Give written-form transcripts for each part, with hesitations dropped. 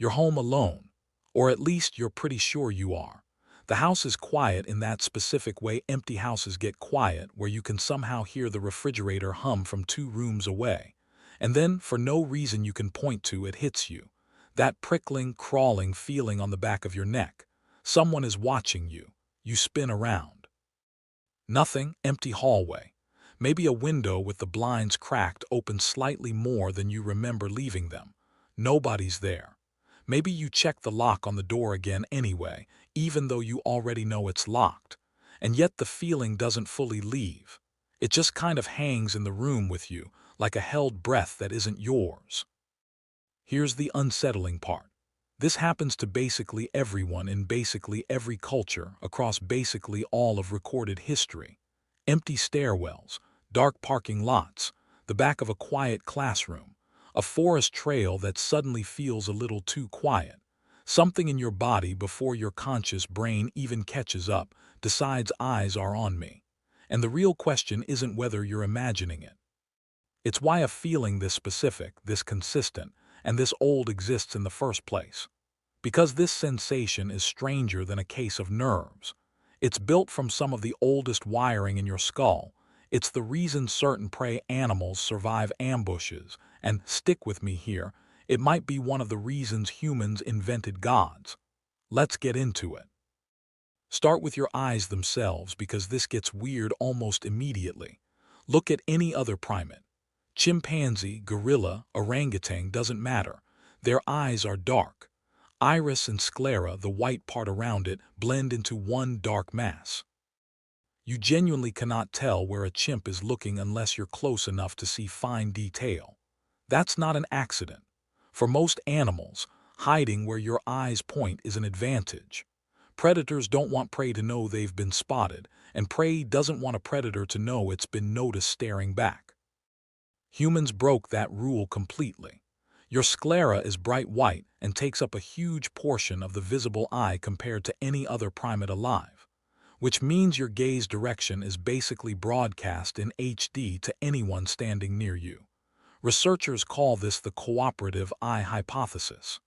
You're home alone, or at least you're pretty sure you are. The house is quiet in that specific way empty houses get quiet, where you can somehow hear the refrigerator hum from 2 rooms away. And then, for no reason you can point to, it hits you. That prickling, crawling feeling on the back of your neck. Someone is watching you. You spin around. Nothing, empty hallway. Maybe a window with the blinds cracked open slightly more than you remember leaving them. Nobody's there. Maybe you check the lock on the door again anyway, even though you already know it's locked. And yet the feeling doesn't fully leave. It just kind of hangs in the room with you, like a held breath that isn't yours. Here's the unsettling part. This happens to basically everyone in basically every culture across basically all of recorded history. Empty stairwells, dark parking lots, the back of a quiet classroom, a forest trail that suddenly feels a little too quiet. Something in your body before your conscious brain even catches up decides eyes are on me. And the real question isn't whether you're imagining it. It's why a feeling this specific, this consistent, and this old exists in the first place. Because this sensation is stranger than a case of nerves. It's built from some of the oldest wiring in your skull. It's the reason certain prey animals survive ambushes, and stick with me here, it might be one of the reasons humans invented gods. Let's get into it. Start with your eyes themselves because this gets weird almost immediately. Look at any other primate. Chimpanzee, gorilla, orangutan, doesn't matter. Their eyes are dark. Iris and sclera, the white part around it, blend into one dark mass. You genuinely cannot tell where a chimp is looking unless you're close enough to see fine detail. That's not an accident. For most animals, hiding where your eyes point is an advantage. Predators don't want prey to know they've been spotted, and prey doesn't want a predator to know it's been noticed staring back. Humans broke that rule completely. Your sclera is bright white and takes up a huge portion of the visible eye compared to any other primate alive, which means your gaze direction is basically broadcast in HD to anyone standing near you. Researchers call this the cooperative eye hypothesis.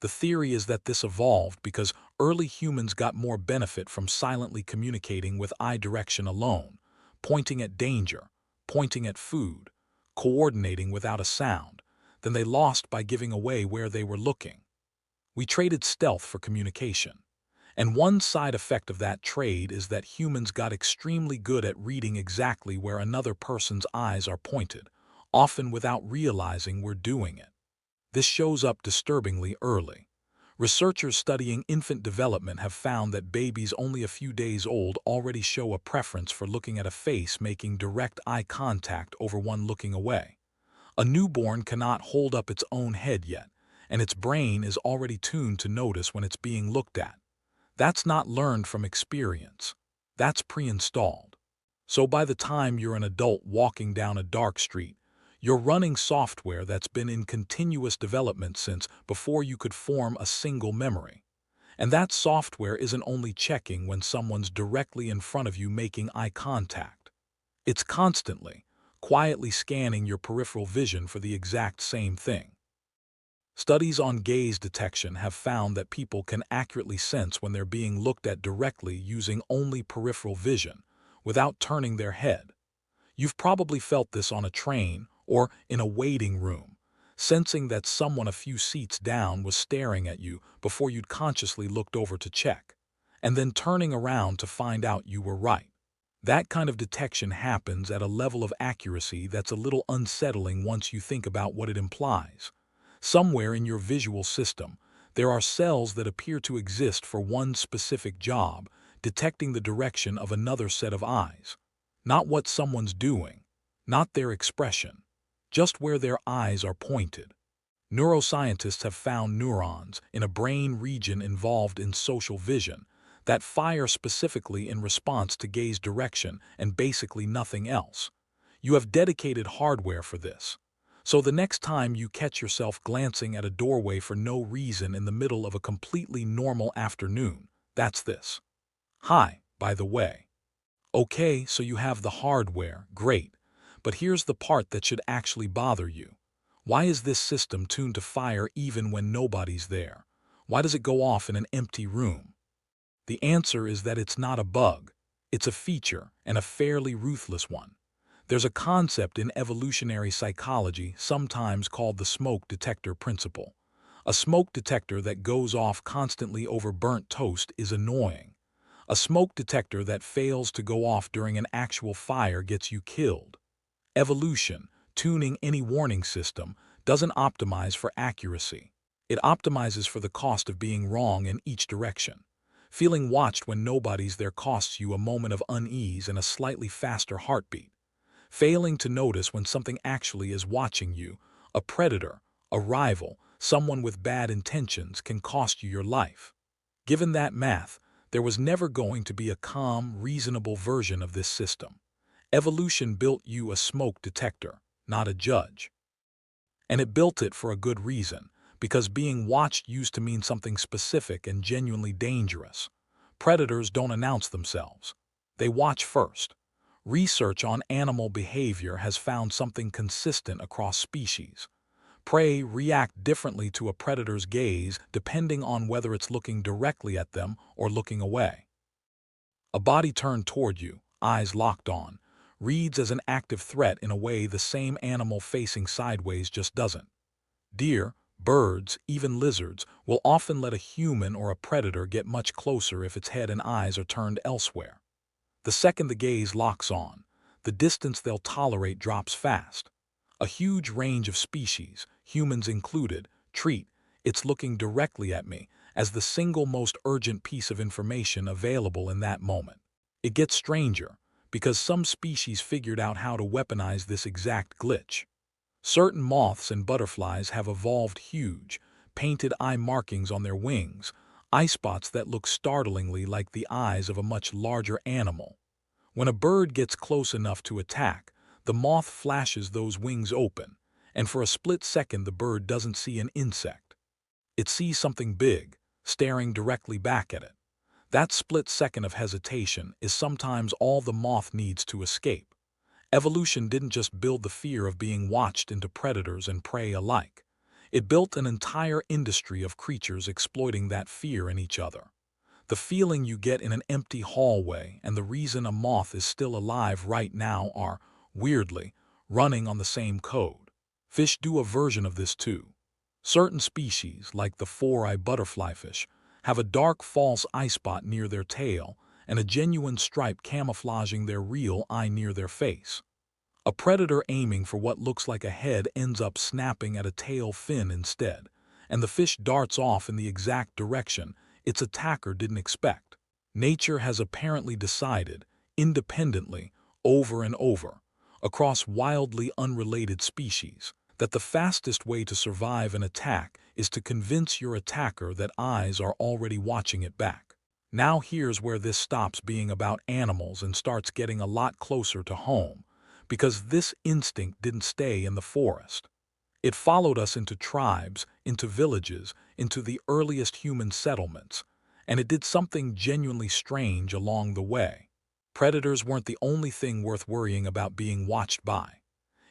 The theory is that this evolved because early humans got more benefit from silently communicating with eye direction alone, pointing at danger, pointing at food, coordinating without a sound, than they lost by giving away where they were looking. We traded stealth for communication. And one side effect of that trade is that humans got extremely good at reading exactly where another person's eyes are pointed, often without realizing we're doing it. This shows up disturbingly early. Researchers studying infant development have found that babies only a few days old already show a preference for looking at a face making direct eye contact over one looking away. A newborn cannot hold up its own head yet, and its brain is already tuned to notice when it's being looked at. That's not learned from experience. That's pre-installed. So by the time you're an adult walking down a dark street, you're running software that's been in continuous development since before you could form a single memory. And that software isn't only checking when someone's directly in front of you making eye contact. It's constantly, quietly scanning your peripheral vision for the exact same thing. Studies on gaze detection have found that people can accurately sense when they're being looked at directly using only peripheral vision, without turning their head. You've probably felt this on a train or in a waiting room, sensing that someone a few seats down was staring at you before you'd consciously looked over to check, and then turning around to find out you were right. That kind of detection happens at a level of accuracy that's a little unsettling once you think about what it implies. Somewhere in your visual system, there are cells that appear to exist for one specific job, detecting the direction of another set of eyes. Not what someone's doing, not their expression, just where their eyes are pointed. Neuroscientists have found neurons in a brain region involved in social vision that fire specifically in response to gaze direction and basically nothing else. You have dedicated hardware for this. So the next time you catch yourself glancing at a doorway for no reason in the middle of a completely normal afternoon, that's this. Hi, by the way. Okay, so you have the hardware, great. But here's the part that should actually bother you. Why is this system tuned to fire even when nobody's there? Why does it go off in an empty room? The answer is that it's not a bug. It's a feature, and a fairly ruthless one. There's a concept in evolutionary psychology sometimes called the smoke detector principle. A smoke detector that goes off constantly over burnt toast is annoying. A smoke detector that fails to go off during an actual fire gets you killed. Evolution, tuning any warning system, doesn't optimize for accuracy. It optimizes for the cost of being wrong in each direction. Feeling watched when nobody's there costs you a moment of unease and a slightly faster heartbeat. Failing to notice when something actually is watching you, a predator, a rival, someone with bad intentions, can cost you your life. Given that math, there was never going to be a calm, reasonable version of this system. Evolution built you a smoke detector, not a judge. And it built it for a good reason, because being watched used to mean something specific and genuinely dangerous. Predators don't announce themselves. They watch first. Research on animal behavior has found something consistent across species. Prey react differently to a predator's gaze depending on whether it's looking directly at them or looking away. A body turned toward you, eyes locked on, reads as an active threat in a way the same animal facing sideways just doesn't. Deer, birds, even lizards will often let a human or a predator get much closer if its head and eyes are turned elsewhere. The second the gaze locks on, the distance they'll tolerate drops fast. A huge range of species, humans included, treat "it's looking directly at me" as the single most urgent piece of information available in that moment. It gets stranger, because some species figured out how to weaponize this exact glitch. Certain moths and butterflies have evolved huge, painted eye markings on their wings, eye spots that look startlingly like the eyes of a much larger animal. When a bird gets close enough to attack, the moth flashes those wings open, and for a split second the bird doesn't see an insect. It sees something big, staring directly back at it. That split second of hesitation is sometimes all the moth needs to escape. Evolution didn't just build the fear of being watched into predators and prey alike. It built an entire industry of creatures exploiting that fear in each other. The feeling you get in an empty hallway and the reason a moth is still alive right now are, weirdly, running on the same code. Fish do a version of this too. Certain species, like the four-eye butterflyfish, have a dark false eye spot near their tail and a genuine stripe camouflaging their real eye near their face. A predator aiming for what looks like a head ends up snapping at a tail fin instead, and the fish darts off in the exact direction its attacker didn't expect. Nature has apparently decided, independently, over and over, across wildly unrelated species, that the fastest way to survive an attack is to convince your attacker that eyes are already watching it back. Now here's where this stops being about animals and starts getting a lot closer to home, because this instinct didn't stay in the forest. It followed us into tribes, into villages, into the earliest human settlements, and it did something genuinely strange along the way. Predators weren't the only thing worth worrying about being watched by.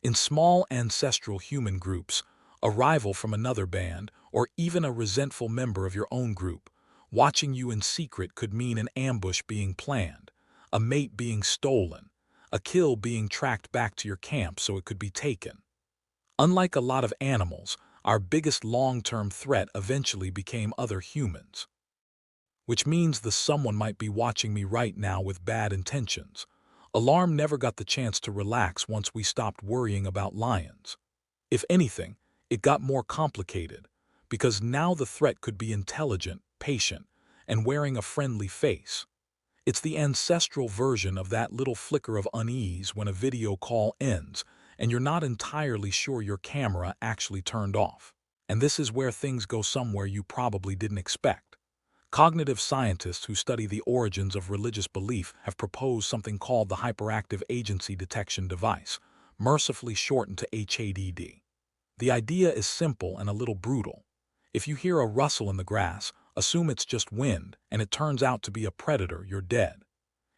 In small ancestral human groups, a rival from another band, or even a resentful member of your own group, watching you in secret could mean an ambush being planned, a mate being stolen, a kill being tracked back to your camp so it could be taken. Unlike a lot of animals, our biggest long-term threat eventually became other humans. Which means the someone might be watching me right now with bad intentions. Alarm never got the chance to relax once we stopped worrying about lions. If anything, it got more complicated, because now the threat could be intelligent, patient, and wearing a friendly face. It's the ancestral version of that little flicker of unease when a video call ends and you're not entirely sure your camera actually turned off. And this is where things go somewhere you probably didn't expect. Cognitive scientists who study the origins of religious belief have proposed something called the hyperactive agency detection device, mercifully shortened to HADD. The idea is simple and a little brutal. If you hear a rustle in the grass, assume it's just wind, and it turns out to be a predator, you're dead.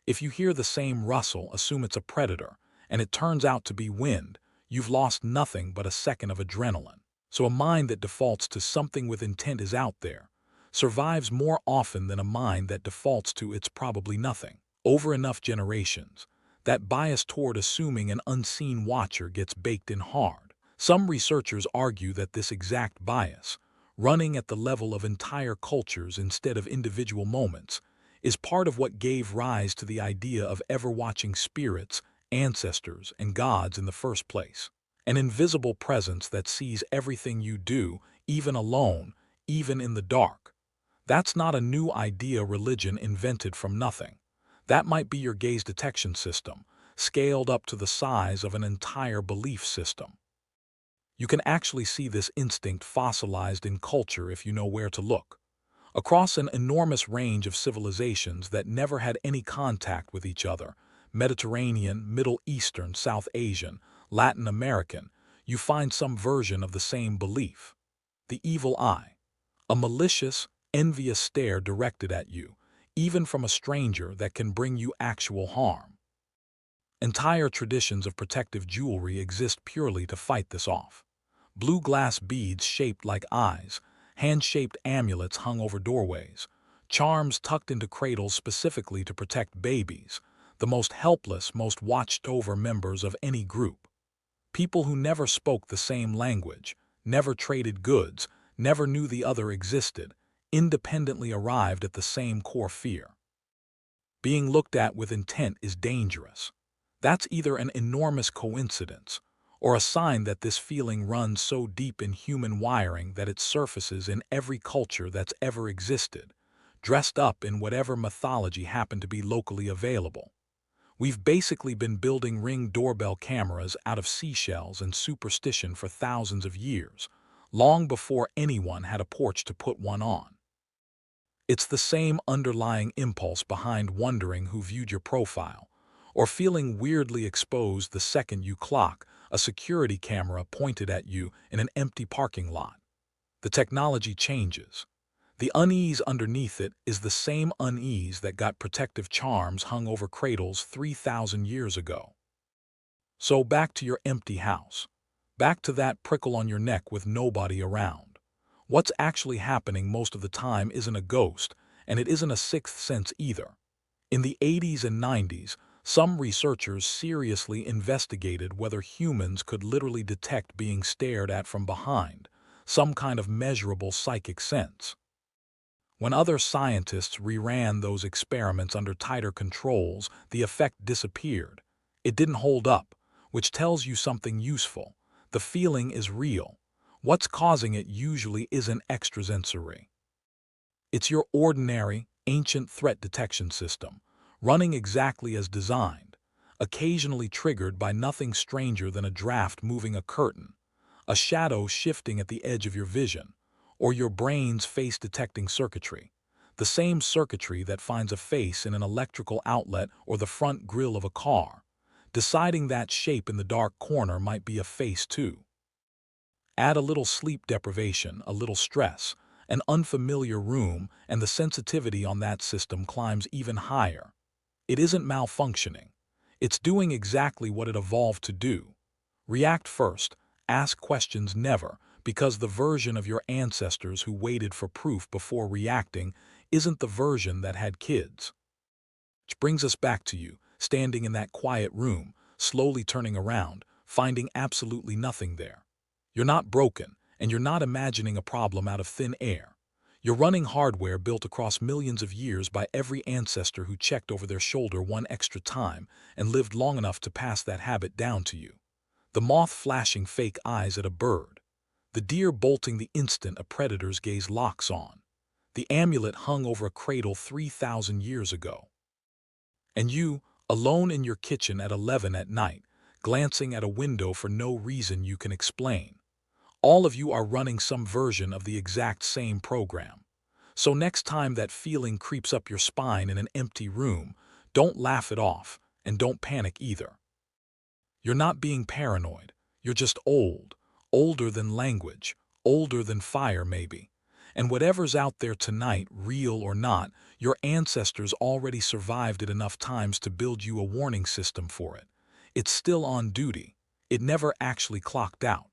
If you hear the same rustle, assume it's a predator, and it turns out to be wind, you've lost nothing but a second of adrenaline. So a mind that defaults to something with intent is out there survives more often than a mind that defaults to it's probably nothing. Over enough generations, that bias toward assuming an unseen watcher gets baked in hard. Some researchers argue that this exact bias, running at the level of entire cultures instead of individual moments, is part of what gave rise to the idea of ever-watching spirits, ancestors, and gods in the first place. An invisible presence that sees everything you do, even alone, even in the dark. That's not a new idea religion invented from nothing. That might be your gaze detection system, scaled up to the size of an entire belief system. You can actually see this instinct fossilized in culture if you know where to look. Across an enormous range of civilizations that never had any contact with each other, Mediterranean, Middle Eastern, South Asian, Latin American, you find some version of the same belief. The evil eye. A malicious, envious stare directed at you, even from a stranger, that can bring you actual harm. Entire traditions of protective jewelry exist purely to fight this off. Blue glass beads shaped like eyes, hand-shaped amulets hung over doorways, charms tucked into cradles specifically to protect babies, the most helpless, most watched-over members of any group. People who never spoke the same language, never traded goods, never knew the other existed, independently arrived at the same core fear. Being looked at with intent is dangerous. That's either an enormous coincidence or a sign that this feeling runs so deep in human wiring that it surfaces in every culture that's ever existed, dressed up in whatever mythology happened to be locally available. We've basically been building Ring doorbell cameras out of seashells and superstition for thousands of years, long before anyone had a porch to put one on. It's the same underlying impulse behind wondering who viewed your profile, or feeling weirdly exposed the second you clock a security camera pointed at you in an empty parking lot. The technology changes. The unease underneath it is the same unease that got protective charms hung over cradles 3,000 years ago. So back to your empty house. Back to that prickle on your neck with nobody around. What's actually happening most of the time isn't a ghost, and it isn't a sixth sense either. In the 80s and 90s, some researchers seriously investigated whether humans could literally detect being stared at from behind, some kind of measurable psychic sense. When other scientists reran those experiments under tighter controls, the effect disappeared. It didn't hold up, which tells you something useful. The feeling is real. What's causing it usually isn't extrasensory. It's your ordinary, ancient threat detection system, running exactly as designed, occasionally triggered by nothing stranger than a draft moving a curtain, a shadow shifting at the edge of your vision, or your brain's face-detecting circuitry, the same circuitry that finds a face in an electrical outlet or the front grille of a car, deciding that shape in the dark corner might be a face too. Add a little sleep deprivation, a little stress, an unfamiliar room, and the sensitivity on that system climbs even higher. It isn't malfunctioning. It's doing exactly what it evolved to do. React first, ask questions never, because the version of your ancestors who waited for proof before reacting isn't the version that had kids. Which brings us back to you, standing in that quiet room, slowly turning around, finding absolutely nothing there. You're not broken, and you're not imagining a problem out of thin air. You're running hardware built across millions of years by every ancestor who checked over their shoulder one extra time and lived long enough to pass that habit down to you. The moth flashing fake eyes at a bird. The deer bolting the instant a predator's gaze locks on. The amulet hung over a cradle 3,000 years ago. And you, alone in your kitchen at 11 at night, glancing at a window for no reason you can explain. All of you are running some version of the exact same program. So next time that feeling creeps up your spine in an empty room, don't laugh it off, and don't panic either. You're not being paranoid. You're just old. Older than language. Older than fire, maybe. And whatever's out there tonight, real or not, your ancestors already survived it enough times to build you a warning system for it. It's still on duty. It never actually clocked out.